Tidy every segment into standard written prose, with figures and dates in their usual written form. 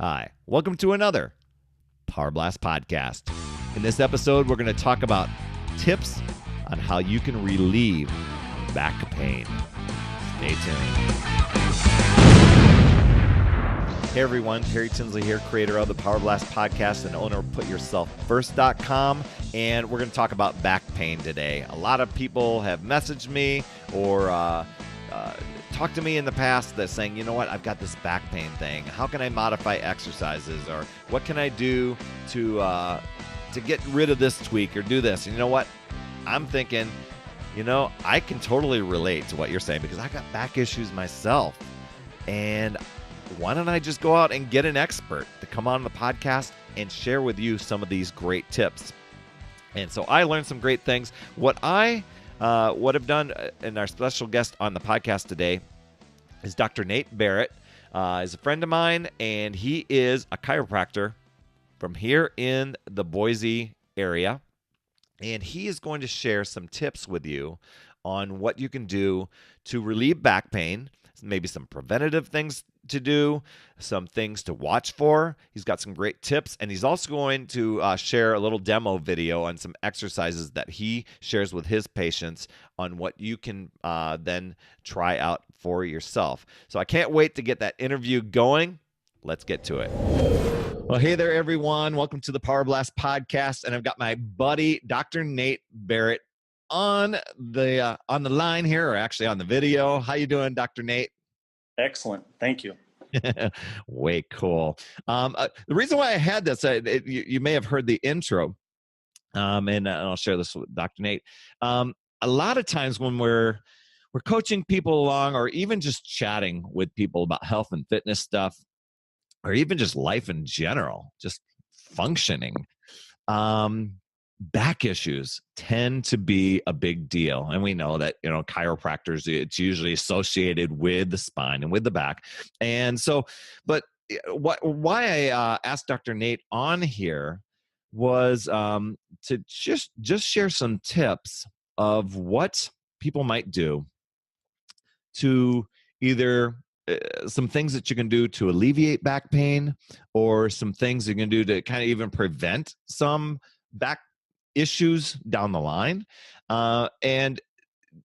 Hi, welcome to another Power Blast podcast. In this episode, we're going to talk about tips on how you can relieve back pain. Stay tuned. Hey everyone, Terry Tinsley here, creator of the Power Blast podcast and owner of PutYourselfFirst.com. And we're going to talk about back pain today. A lot of people have messaged me or talked to me in the past that's saying, you know what, I've got this back pain thing. How can I modify exercises, or what can I do to get rid of this tweak or do this? And you know what? I'm thinking, I can totally relate to what you're saying because I got back issues myself. And why don't I just go out and get an expert to come on the podcast and share with you some of these great tips? And so I learned some great things. What I've done, and our special guest on the podcast today is Dr. Nate Berrett. He's a friend of mine, and he is a chiropractor from here in the Boise area. And he is going to share some tips with you on what you can do to relieve back pain, maybe some preventative things to do, some things to watch for. He's got some great tips, and he's also going to share a little demo video on some exercises that he shares with his patients on what you can then try out for yourself. So I can't wait to get that interview going. Let's get to it. Well, hey there, everyone. Welcome to the Power Blast podcast, and I've got my buddy, Dr. Nate Berrett, on the line here, or actually on the video. How you doing, Dr. Nate? Excellent. Thank you. Way cool. The reason why I had this, you may have heard the intro, and I'll share this with Dr. Nate. A lot of times when we're coaching people along, or even just chatting with people about health and fitness stuff, or even just life in general, just functioning, back issues tend to be a big deal. And we know that, chiropractors, it's usually associated with the spine and with the back. And so, but why I asked Dr. Nate on here was to just share some tips of what people might do to either some things that you can do to alleviate back pain, or some things you can do to kind of even prevent some issues down the line, and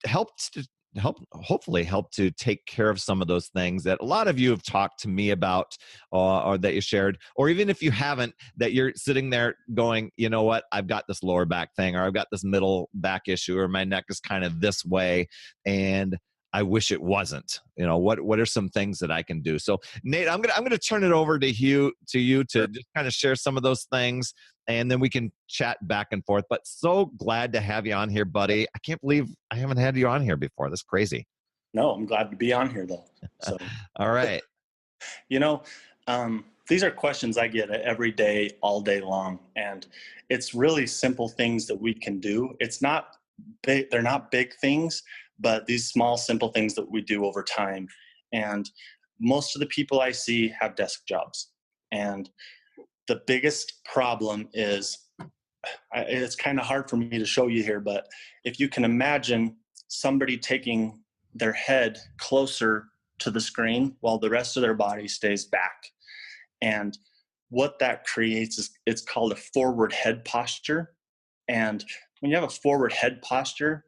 hopefully help to take care of some of those things that a lot of you have talked to me about, or that you shared, or even if you haven't, that you're sitting there going, you know what, I've got this lower back thing, or I've got this middle back issue, or my neck is kind of this way, and I wish it wasn't. What are some things that I can do? So Nate, I'm gonna turn it over to you to just kind of share some of those things, and then we can chat back and forth. But so glad to have you on here, buddy. I can't believe I haven't had you on here before. That's crazy. No, I'm glad to be on here though. So all right. These are questions I get every day, all day long, and it's really simple things that we can do. It's not big, they're not big things, but these small, simple things that we do over time. And most of the people I see have desk jobs. And the biggest problem is, it's kind of hard for me to show you here, but if you can imagine somebody taking their head closer to the screen while the rest of their body stays back. And what that creates is, it's called a forward head posture. And when you have a forward head posture,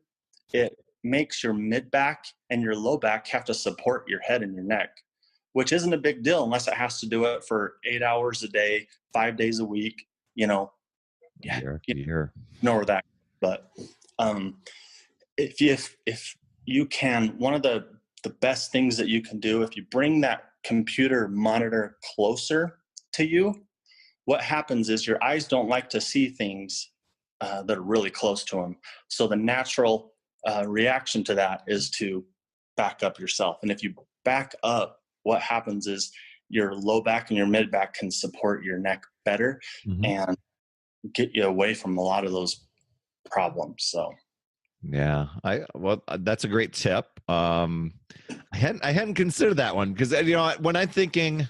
it makes your mid back and your low back have to support your head and your neck, which isn't a big deal unless it has to do it for 8 hours a day, 5 days a week, know where that. But if you can, one of the best things that you can do, if you bring that computer monitor closer to you, what happens is your eyes don't like to see things that are really close to them. So the natural reaction to that is to back up yourself. And if you back up, what happens is your low back and your mid back can support your neck better, and get you away from a lot of those problems. So yeah, that's a great tip. I hadn't considered that one, because when I'm thinking,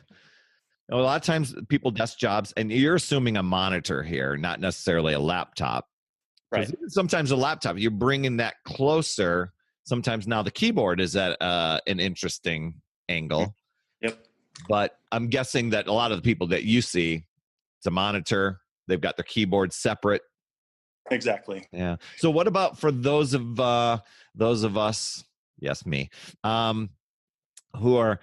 a lot of times people desk jobs, and you're assuming a monitor here, not necessarily a laptop. right. Sometimes a laptop, you're bringing that closer. Sometimes now the keyboard is at an interesting angle. Yep. But I'm guessing that a lot of the people that you see, it's a monitor. They've got their keyboard separate. Exactly. Yeah. So what about for those of us, yes, me, who are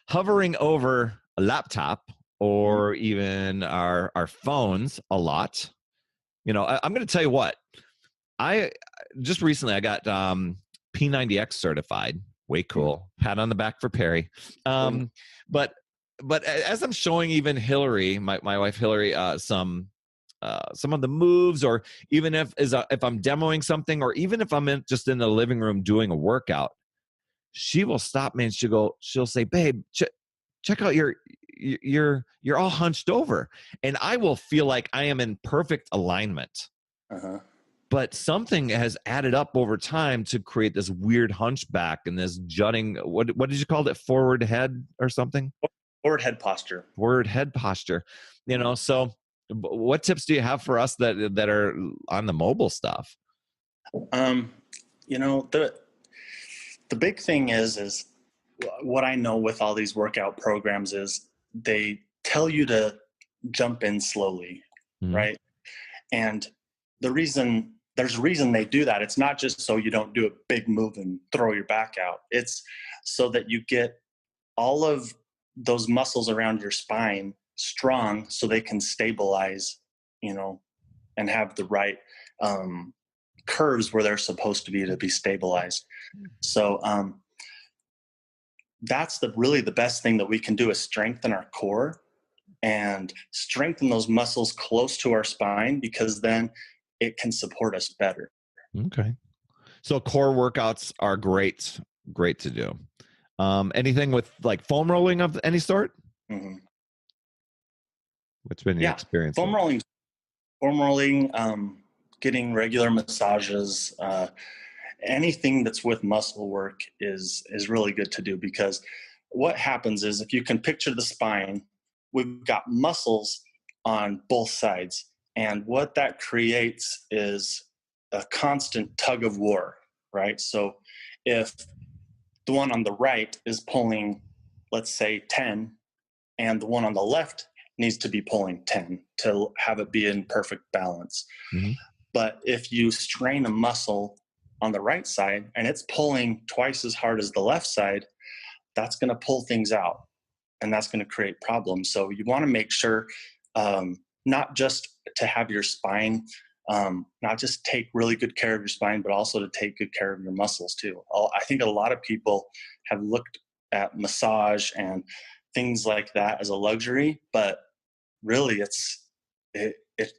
hovering over a laptop or even our phones a lot? I'm going to tell you what. I just recently I got P90X certified. Way cool. Pat on the back for Perry. But as I'm showing even Hillary, my wife Hillary, some of the moves, or even if I'm demoing something, or even if I'm just in the living room doing a workout, she will stop me and she'll say, "Babe, check out you're all hunched over," and I will feel like I am in perfect alignment. But something has added up over time to create this weird hunchback and this jutting. What did you call it? Forward head or something? Forward head posture. Forward head posture. So what tips do you have for us that are on the mobile stuff? The big thing is what I know with all these workout programs is they tell you to jump in slowly, right? And there's a reason they do that. It's not just so you don't do a big move and throw your back out. It's so that you get all of those muscles around your spine strong so they can stabilize, and have the right curves where they're supposed to be stabilized. So that's really the best thing that we can do is strengthen our core and strengthen those muscles close to our spine, because then it can support us better. Okay. So core workouts are great to do. Anything with like foam rolling of any sort? What's been your experience? Foam rolling, getting regular massages, anything that's with muscle work is really good to do, because what happens is, if you can picture the spine, we've got muscles on both sides. And what that creates is a constant tug of war, right? So if the one on the right is pulling, let's say 10, and the one on the left needs to be pulling 10 to have it be in perfect balance. But if you strain a muscle on the right side and it's pulling twice as hard as the left side, that's going to pull things out, and that's going to create problems. So you want to make sure not just to have your spine, not just take really good care of your spine, but also to take good care of your muscles too. I think a lot of people have looked at massage and things like that as a luxury, but really it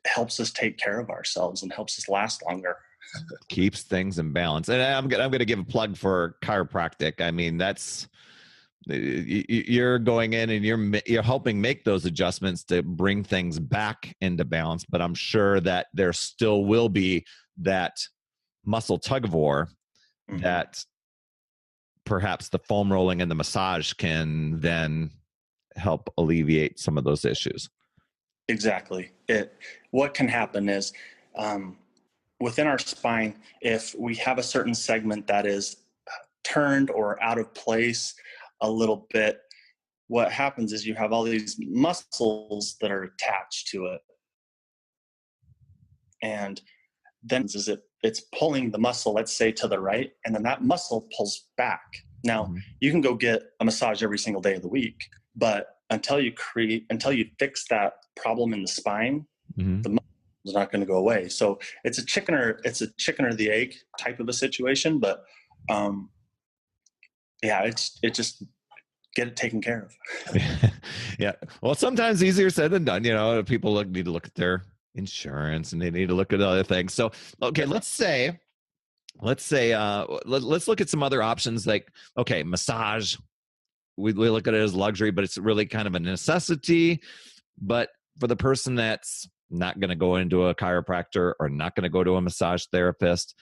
helps us take care of ourselves and helps us last longer. Keeps things in balance. And I'm going to give a plug for chiropractic. I mean, that's, you're going in and you're helping make those adjustments to bring things back into balance. But I'm sure that there still will be that muscle tug of war that perhaps the foam rolling and the massage can then help alleviate some of those issues. Exactly. What can happen is within our spine, if we have a certain segment that is turned or out of place a little bit, what happens is you have all these muscles that are attached to it. And then it's pulling the muscle, let's say to the right, and then that muscle pulls back. Now, you can go get a massage every single day of the week, but until you fix that problem in the spine, the muscle is not going to go away. So it's a chicken or the egg type of a situation, but it just get it taken care of. Yeah. Well, sometimes easier said than done. People need to look at their insurance and they need to look at other things. So, okay, let's look at some other options like, okay, massage. We look at it as luxury, but it's really kind of a necessity. But for the person that's not going to go into a chiropractor or not going to go to a massage therapist,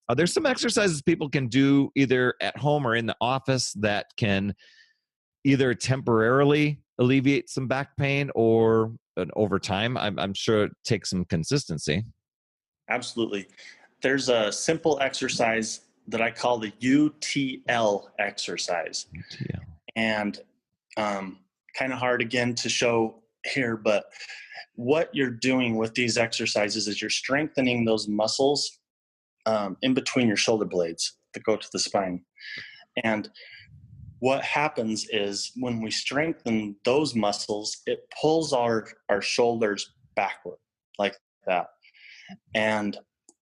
are there some exercises people can do either at home or in the office that can either temporarily alleviate some back pain or over time? I'm sure it takes some consistency. Absolutely. There's a simple exercise that I call the UTL exercise. UTL. And kind of hard again to show here, but what you're doing with these exercises is you're strengthening those muscles in between your shoulder blades that go to the spine. And what happens is when we strengthen those muscles, it pulls our shoulders backward like that. And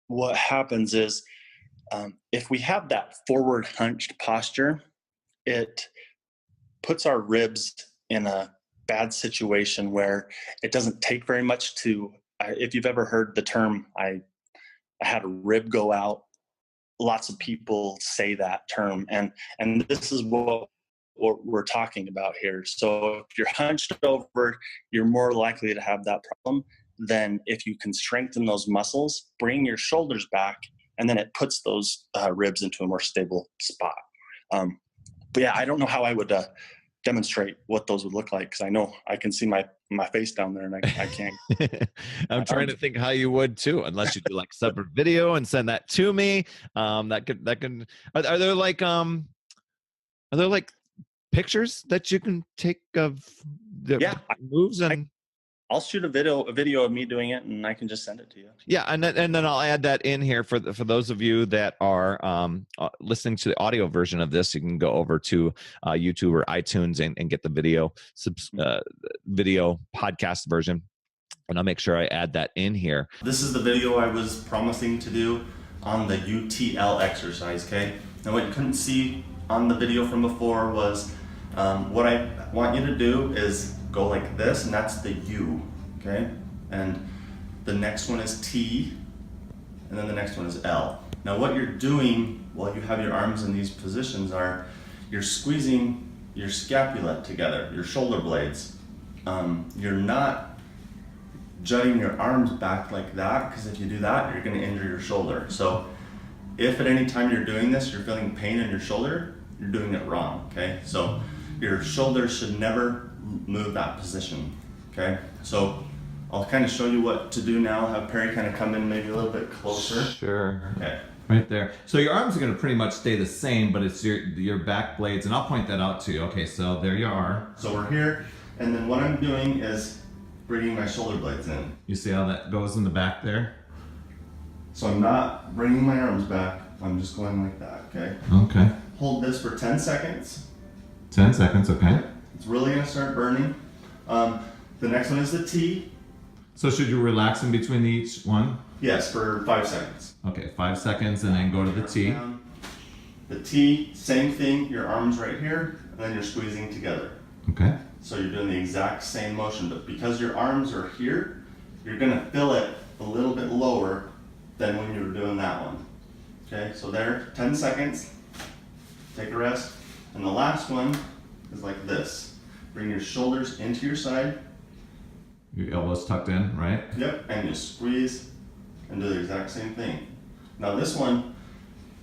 what happens is if we have that forward hunched posture, it puts our ribs in a bad situation where it doesn't take very much to, if you've ever heard the term, I had a rib go out. Lots of people say that term, and this is what we're talking about here. So if you're hunched over, you're more likely to have that problem than if you can strengthen those muscles, bring your shoulders back, and then it puts those ribs into a more stable spot. But yeah, I don't know how I would demonstrate what those would look like, because I know I can see my face down there and I can't. I'm trying to think how you would too, unless you do like separate video and send that to me. That can are there like pictures that you can take of the moves? And I'll shoot a video of me doing it, and I can just send it to you. Yeah, and then I'll add that in here for those of you that are listening to the audio version of this. You can go over to YouTube or iTunes and get the video podcast version, and I'll make sure I add that in here. This is the video I was promising to do on the UTL exercise. Okay, now what you couldn't see on the video from before was what I want you to do is go like this, and that's the U, okay? And the next one is T, and then the next one is L. Now what you're doing while you have your arms in these positions are, you're squeezing your scapula together, your shoulder blades. You're not jutting your arms back like that, because if you do that, you're gonna injure your shoulder. So if at any time you're doing this, you're feeling pain in your shoulder, you're doing it wrong, okay? So your shoulders should never move that position, okay? So I'll kind of show you what to do now. Have Perry kind of come in maybe a little bit closer. Sure. Okay. Right there. So your arms are going to pretty much stay the same, but it's your back blades, and I'll point that out to you. Okay, so there you are. So we're here, and then what I'm doing is bringing my shoulder blades in. You see how that goes in the back there? So I'm not bringing my arms back. I'm just going like that, okay? Okay. Hold this for 10 seconds. 10 seconds, okay. It's really gonna start burning. The next one is the T. So should you relax in between each one? Yes, for 5 seconds. Okay, 5 seconds, and then go to the T. The T, same thing, your arms right here, and then you're squeezing together. Okay. So you're doing the exact same motion, but because your arms are here, you're gonna feel it a little bit lower than when you were doing that one. Okay, so there, 10 seconds, take a rest. And the last one is like this. Bring your shoulders into your side. Your elbows tucked in, right? Yep, and you squeeze and do the exact same thing. Now this one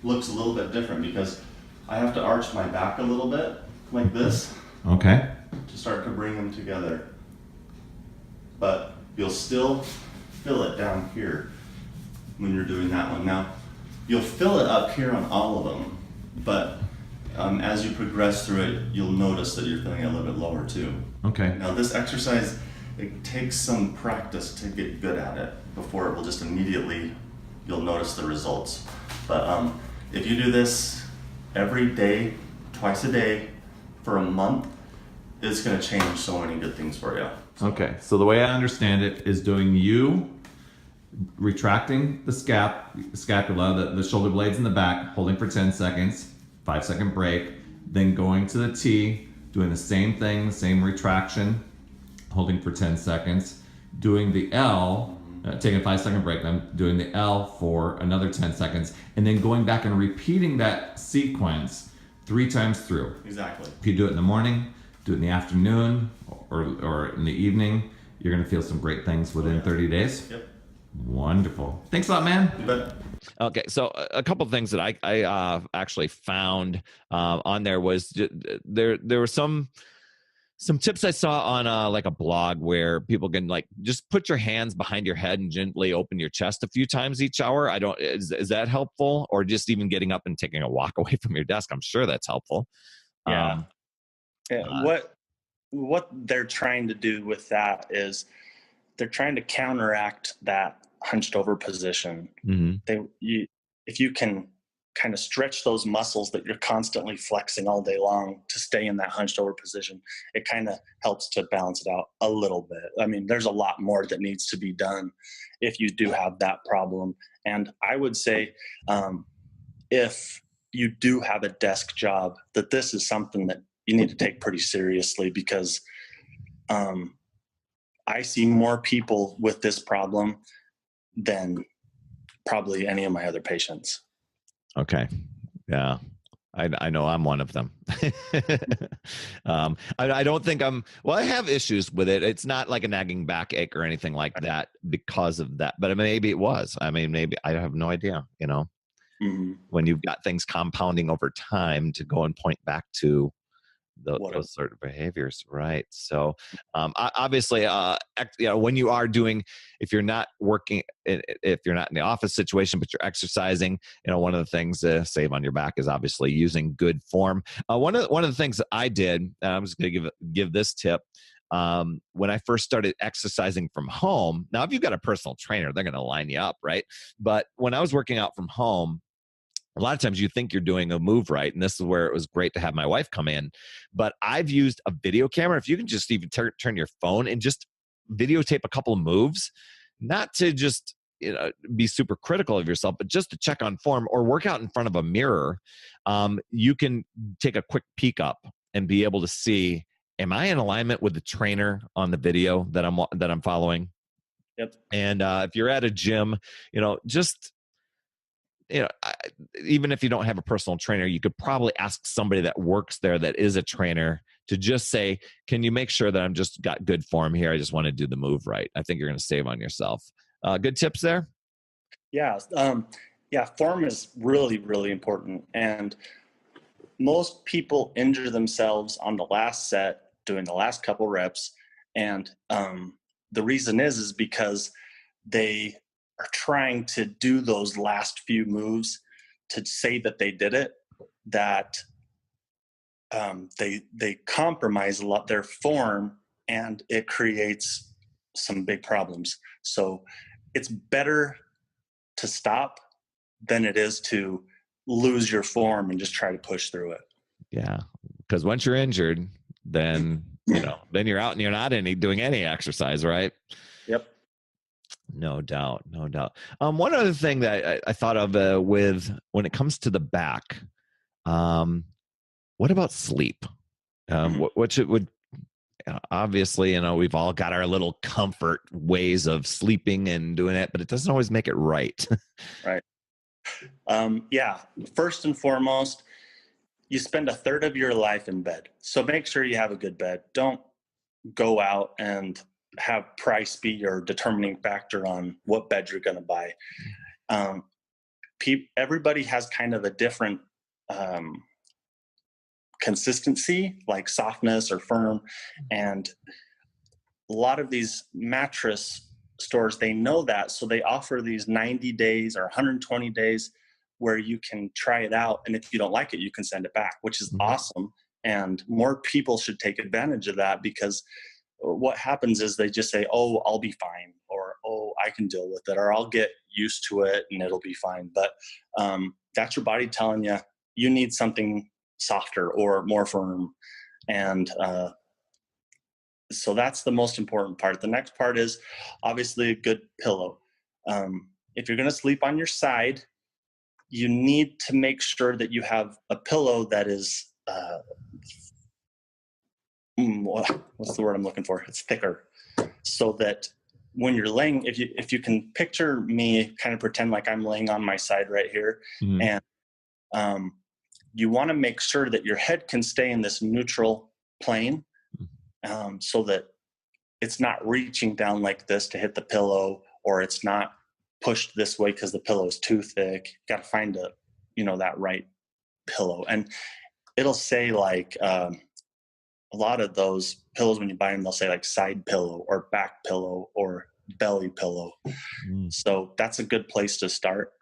looks a little bit different because I have to arch my back a little bit, like this. Okay. To start to bring them together. But you'll still feel it down here when you're doing that one. Now, you'll feel it up here on all of them, but as you progress through it, you'll notice that you're feeling it a little bit lower too. Okay. Now this exercise, it takes some practice to get good at it before it will just immediately, you'll notice the results. But if you do this every day, twice a day, for a month, it's gonna change so many good things for you. Okay, so the way I understand it is doing you, retracting the scapula, the shoulder blades in the back, holding for 10 seconds, 5-second break, then going to the T, doing the same thing, the same retraction, holding for 10 seconds, doing the L, taking a 5-second break, then doing the L for another 10 seconds, and then going back and repeating that sequence 3 times through. Exactly. If you do it in the morning, do it in the afternoon, or in the evening, you're gonna feel some great things within 30 days. Yep. Wonderful. Thanks a lot, man. You bet. Okay, so a couple of things that I actually found on there was there were some tips I saw on like a blog where people can like just put your hands behind your head and gently open your chest a few times each hour. Is that helpful, or just even getting up and taking a walk away from your desk? I'm sure that's helpful. Yeah. what they're trying to do with that is they're trying to counteract that hunched over position. If you can kind of stretch those muscles that you're constantly flexing all day long to stay in that hunched over position, it kind of helps to balance it out a little bit. I mean, there's a lot more that needs to be done if you do have that problem. And I would say, if you do have a desk job, that this is something that you need to take pretty seriously, because I see more people with this problem than probably any of my other patients. Okay. Yeah. I know I'm one of them. I don't think I have issues with it. It's not like a nagging backache or anything like that because of that, but maybe it was. I mean, maybe I have no idea, when you've got things compounding over time to go and point back to those sort of behaviors. Right. So, obviously, when you are doing, if you're not working, if you're not in the office situation, but you're exercising, one of the things to save on your back is obviously using good form. One of the things that I did, and I'm just going to give this tip. When I first started exercising from home, now if you've got a personal trainer, they're going to line you up, right? But when I was working out from home, a lot of times you think you're doing a move right, and this is where it was great to have my wife come in. But I've used a video camera. If you can just even turn your phone and just videotape a couple of moves, not to just be super critical of yourself, but just to check on form or work out in front of a mirror, you can take a quick peek up and be able to see, am I in alignment with the trainer on the video that I'm following? Yep. And if you're at a gym, just even if you don't have a personal trainer, you could probably ask somebody that works there that is a trainer to just say, can you make sure that I'm just got good form here? I just want to do the move right. I think you're going to save on yourself. Good tips there? Yeah. Form is really, really important. And most people injure themselves on the last set doing the last couple reps. And the reason is because they are trying to do those last few moves to say that they did it, that they compromise a lot their form, and it creates some big problems. So it's better to stop than it is to lose your form and just try to push through it. Yeah, because once you're injured, then then you're out and you're not doing any exercise, right? Yep. No doubt. One other thing that I thought of when it comes to the back, what about sleep? Which it would obviously, we've all got our little comfort ways of sleeping and doing it, but it doesn't always make it right. Right. First and foremost, you spend a third of your life in bed. So make sure you have a good bed. Don't go out and have price be your determining factor on what bed you're going to buy. Everybody has kind of a different consistency, like softness or firm. And a lot of these mattress stores, they know that. So they offer these 90 days or 120 days where you can try it out. And if you don't like it, you can send it back, which is awesome. And more people should take advantage of that, because what happens is they just say, oh, I'll be fine, or, oh, I can deal with it, or I'll get used to it and it'll be fine. But that's your body telling you, you need something softer or more firm. And so that's the most important part. The next part is obviously a good pillow. If you're going to sleep on your side, you need to make sure that you have a pillow that is, what's the word I'm looking for? It's thicker, so that when you're laying, if you can picture me, kind of pretend like I'm laying on my side right here, and you want to make sure that your head can stay in this neutral plane, so that it's not reaching down like this to hit the pillow, or it's not pushed this way because the pillow is too thick. You got to find that right pillow. And it'll say like, a lot of those pillows, when you buy them, they'll say like side pillow or back pillow or belly pillow. So that's a good place to start.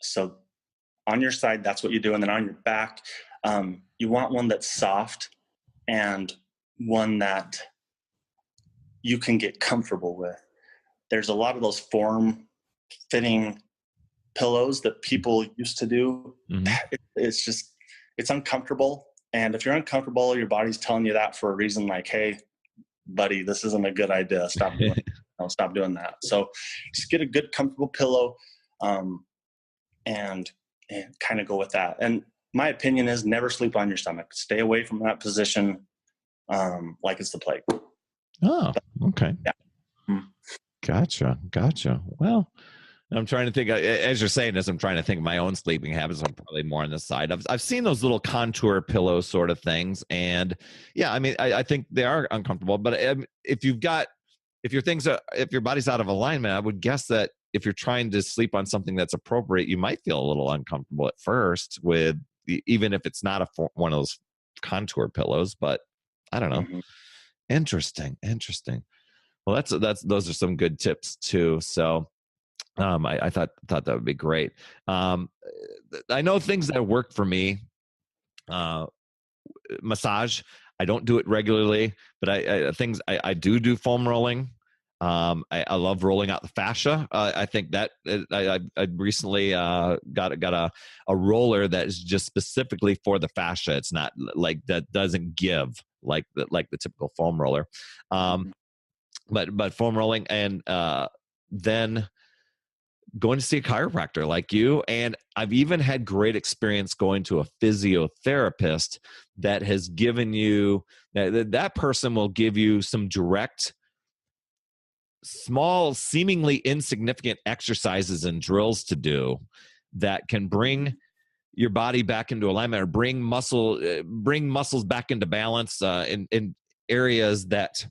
So on your side, that's what you do. And then on your back, you want one that's soft and one that you can get comfortable with. There's a lot of those form-fitting pillows that people used to do. Mm-hmm. It's uncomfortable. And if you're uncomfortable, your body's telling you that for a reason, like, hey, buddy, this isn't a good idea. Stop doing it. Stop doing that. So just get a good, comfortable pillow, and kind of go with that. And my opinion is never sleep on your stomach. Stay away from that position, like it's the plague. Oh, okay. Yeah. Gotcha. Well, I'm trying to think, as you're saying this, I'm trying to think of my own sleeping habits. I'm probably more on the side. I've seen those little contour pillow sort of things. And yeah, I mean, I think they are uncomfortable, but if your body's out of alignment, I would guess that if you're trying to sleep on something that's appropriate, you might feel a little uncomfortable at first even if it's not one of those contour pillows, but I don't know. Mm-hmm. Interesting. Well, those are some good tips too. So, I thought that would be great. I know things that work for me. Massage. I don't do it regularly, but I do foam rolling. I love rolling out the fascia. I think that I recently got a roller that is just specifically for the fascia. It's not like that doesn't give like the typical foam roller. But foam rolling, and then going to see a chiropractor like you. And I've even had great experience going to a physiotherapist that has given you, that person will give you some direct, small, seemingly insignificant exercises and drills to do that can bring your body back into alignment, or bring muscles back into balance in areas that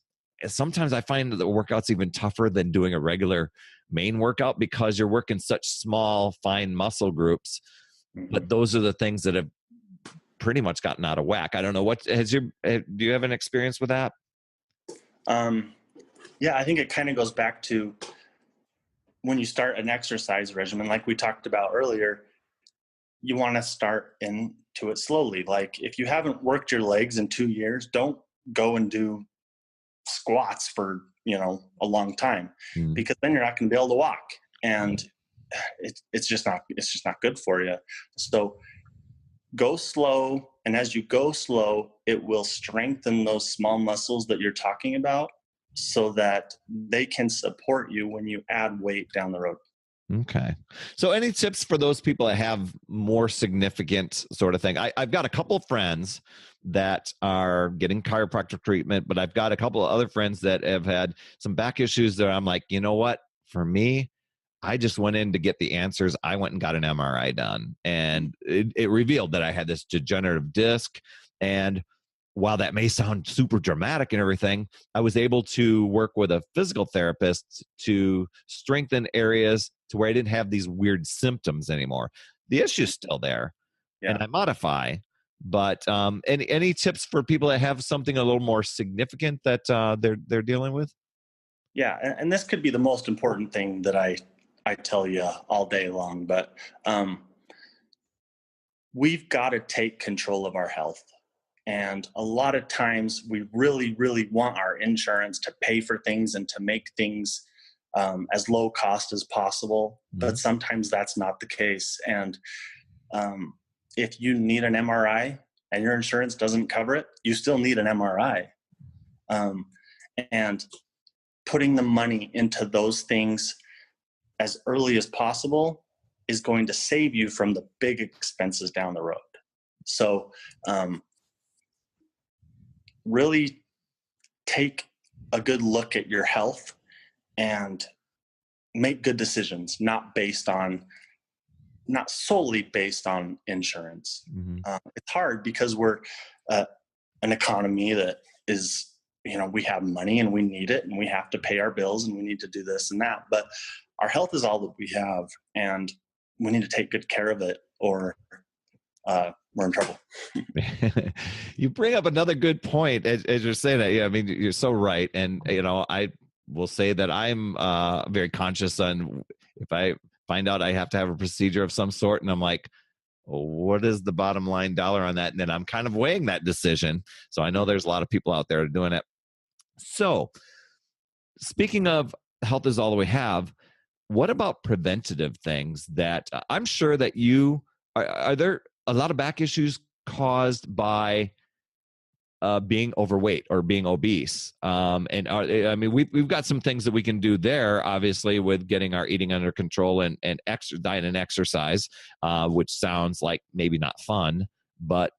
sometimes I find that the workout's even tougher than doing a regular main workout, because you're working such small, fine muscle groups. Mm-hmm. But those are the things that have pretty much gotten out of whack. I don't know, do you have an experience with that? Yeah, I think it kind of goes back to when you start an exercise regimen, like we talked about earlier, you want to start into it slowly. Like if you haven't worked your legs in 2 years, don't go and do squats for a long time, because then you're not going to be able to walk, and it's just not good for you. So go slow, and as you go slow, it will strengthen those small muscles that you're talking about, so that they can support you when you add weight down the road. Okay. So any tips for those people that have more significant sort of thing? I've got a couple of friends that are getting chiropractic treatment, but I've got a couple of other friends that have had some back issues that I'm like, you know what? For me, I just went in to get the answers. I went and got an MRI done, and it revealed that I had this degenerative disc. And while that may sound super dramatic and everything, I was able to work with a physical therapist to strengthen areas to where I didn't have these weird symptoms anymore. The issue's still there, and I modify. But any tips for people that have something a little more significant that they're dealing with? Yeah, and this could be the most important thing that I tell you all day long, but we've got to take control of our health. And a lot of times we really, really want our insurance to pay for things and to make things as low cost as possible. Mm-hmm. But sometimes that's not the case. And if you need an MRI and your insurance doesn't cover it, you still need an MRI. And putting the money into those things as early as possible is going to save you from the big expenses down the road. So, really take a good look at your health and make good decisions, not solely based on insurance. Mm-hmm. It's hard because we're an economy that is, we have money and we need it, and we have to pay our bills, and we need to do this and that. But our health is all that we have, and we need to take good care of it, or we're in trouble. You bring up another good point as you're saying that. Yeah, I mean, you're so right. And, I will say that I'm very conscious on if I find out I have to have a procedure of some sort, and I'm like, what is the bottom line dollar on that? And then I'm kind of weighing that decision. So I know there's a lot of people out there doing it. So speaking of health is all that we have, what about preventative things that I'm sure that are there a lot of back issues caused by being overweight or being obese? I mean, we've got some things that we can do there, obviously, with getting our eating under control and diet and exercise, which sounds like maybe not fun. But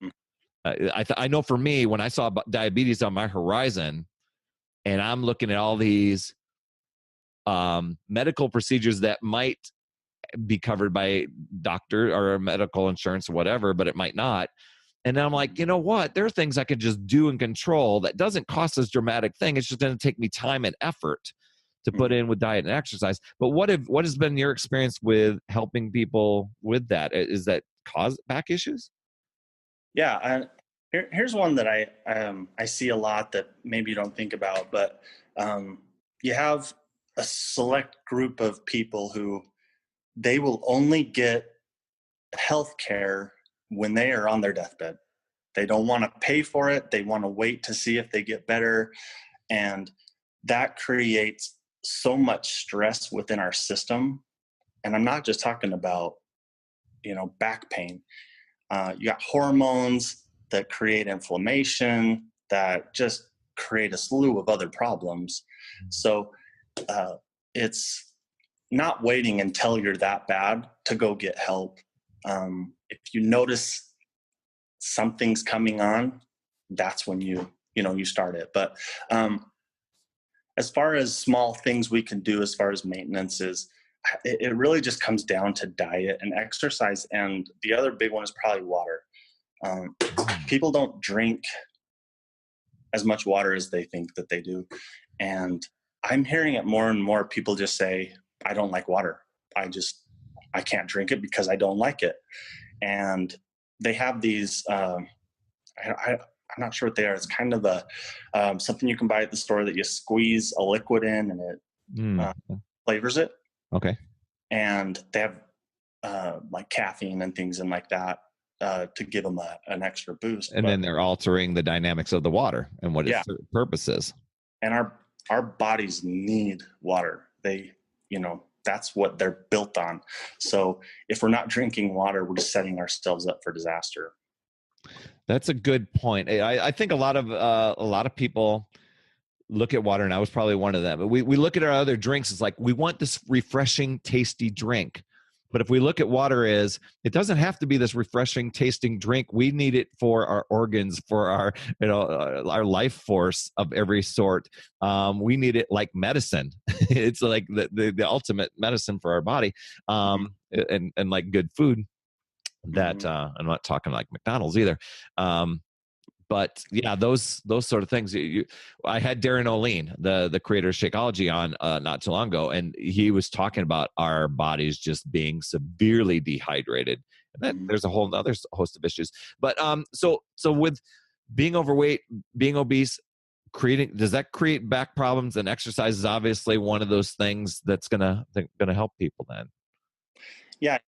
I know for me, when I saw diabetes on my horizon, and I'm looking at all these medical procedures that might be covered by doctor or medical insurance or whatever, but it might not. And then I'm like, you know what? There are things I could just do and control that doesn't cost this dramatic thing. It's just going to take me time and effort to put in with diet and exercise. But what has been your experience with helping people with that? Is that cause back issues? Yeah. And here's one that I see a lot that maybe you don't think about, but you have a select group of people who they will only get health care when they are on their deathbed. They don't want to pay for it. They want to wait to see if they get better. And that creates so much stress within our system. And I'm not just talking about, back pain. You got hormones that create inflammation that just create a slew of other problems. So it's not waiting until you're that bad to go get help. If you notice something's coming on, that's when you start it. But as far as small things we can do as far as maintenance is, it really just comes down to diet and exercise. And the other big one is probably water. People don't drink as much water as they think that they do. And I'm hearing it more and more. People just say, I don't like water. I can't drink it because I don't like it. And they have these, I'm not sure what they are. It's kind of something you can buy at the store that you squeeze a liquid in and it flavors it. Okay. And they have like caffeine and things and like that to give them an extra boost. And then they're altering the dynamics of the water and what its purpose is. And our bodies need water. That's what they're built on. So if we're not drinking water, we're just setting ourselves up for disaster. That's a good point. I think a lot of people look at water, and I was probably one of them. But we look at our other drinks. It's like we want this refreshing, tasty drink. But if we look at water as it doesn't have to be this refreshing, tasting drink. We need it for our organs, for our our life force of every sort. We need it like medicine. It's like the ultimate medicine for our body, and like good food. That I'm not talking like McDonald's either. But yeah, those sort of things. I had Darren O'Lean, the creator of Shakeology, on not too long ago, and he was talking about our bodies just being severely dehydrated. And then there's a whole other host of issues. But so with being overweight, being obese, does that create back problems? And exercise is obviously one of those things that's gonna help people then. Yeah.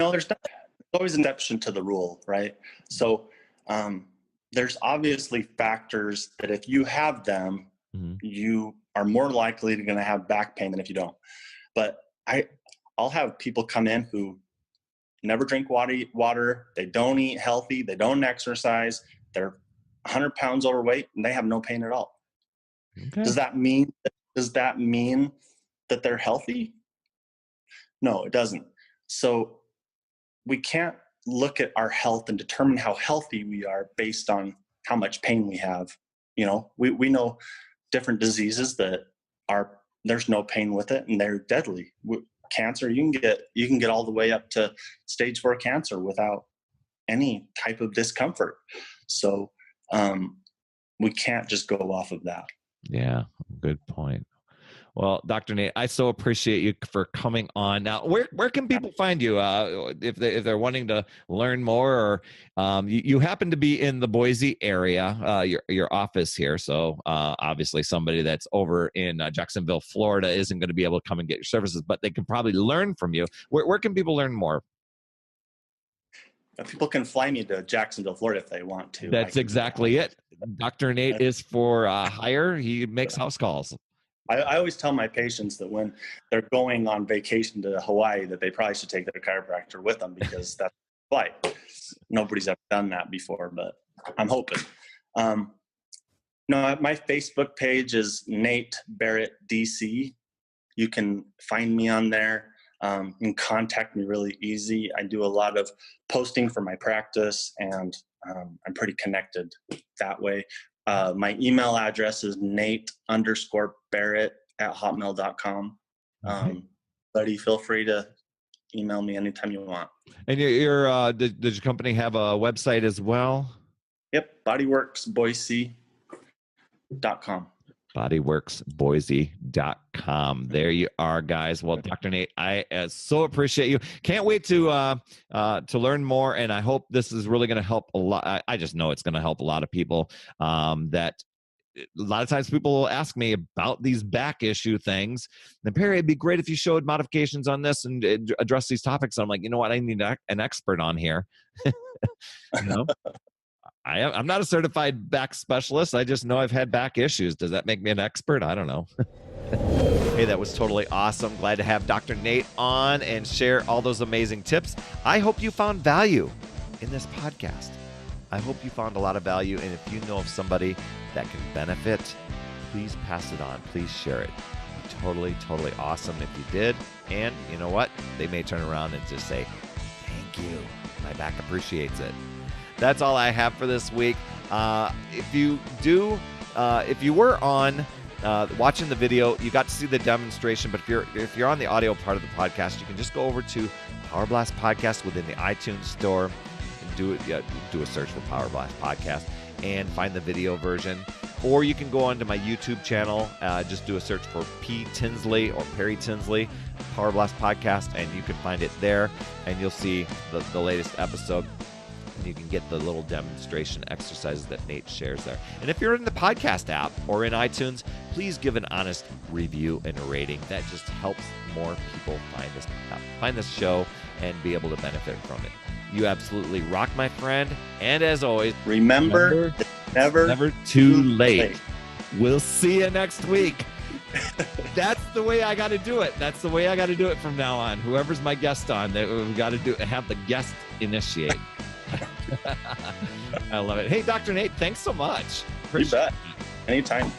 There's always an exception to the rule, right? So there's obviously factors that if you have them, you are more likely to going to have back pain than if you don't. But I'll have people come in who never drink water, they don't eat healthy, they don't exercise, they're 100 pounds overweight, and they have no pain at all. Okay. Does that mean that they're healthy? No, it doesn't. So we can't look at our health and determine how healthy we are based on how much pain we have. We know different diseases that there's no pain with it and they're deadly. Cancer, you can get all the way up to stage 4 cancer without any type of discomfort. So we can't just go off of that. Yeah, good point. Well, Dr. Nate, I so appreciate you for coming on. Now, where can people find you if they're wanting to learn more? Or you happen to be in the Boise area, your office here. So obviously, somebody that's over in Jacksonville, Florida, isn't going to be able to come and get your services, but they can probably learn from you. Where can people learn more? People can fly me to Jacksonville, Florida if they want to. That's exactly it. Dr. Nate is for hire. He makes house calls. I always tell my patients that when they're going on vacation to Hawaii, that they probably should take their chiropractor with them, because that's flight. Nobody's ever done that before, but I'm hoping. No, my Facebook page is Nate Berrett DC. You can find me on there. You can contact me really easy. I do a lot of posting for my practice, and I'm pretty connected that way. My email address is nate_Berrett@hotmail.com. Buddy, feel free to email me anytime you want. And does your company have a website as well? Yep, bodyworksboise.com. bodyworksboise.com. There you are, guys. Well, Dr. Nate, I so appreciate you. Can't wait to learn more, and I hope this is really going to help a lot. I just know it's going to help a lot of people. That a lot of times people will ask me about these back issue things. And Perry, it'd be great if you showed modifications on this and address these topics. And I'm like, you know what? I need an expert on here. You know? I'm not a certified back specialist. I just know I've had back issues. Does that make me an expert? I don't know. Hey, that was totally awesome. Glad to have Dr. Nate on and share all those amazing tips. I hope you found value in this podcast. I hope you found a lot of value. And if you know of somebody that can benefit, please pass it on. Please share it. Totally, totally awesome if you did. And you know what? They may turn around and just say, thank you. My back appreciates it. That's all I have for this week. If you were on watching the video, you got to see the demonstration. But if you're on the audio part of the podcast, you can just go over to Power Blast Podcast within the iTunes store and do a search for Power Blast Podcast and find the video version. Or you can go onto my YouTube channel, just do a search for P. Tinsley or Perry Tinsley, Power Blast Podcast, and you can find it there, and you'll see the latest episode. And you can get the little demonstration exercises that Nate shares there. And if you're in the podcast app or in iTunes, please give an honest review and a rating. That just helps more people find this show and be able to benefit from it. You absolutely rock, my friend. And as always, remember never too late. We'll see you next week. That's the way I got to do it. That's the way I got to do it from now on. Whoever's my guest on, we've got to have the guest initiate. I love it. Hey, Dr. Nate, thanks so much. You bet. Anytime.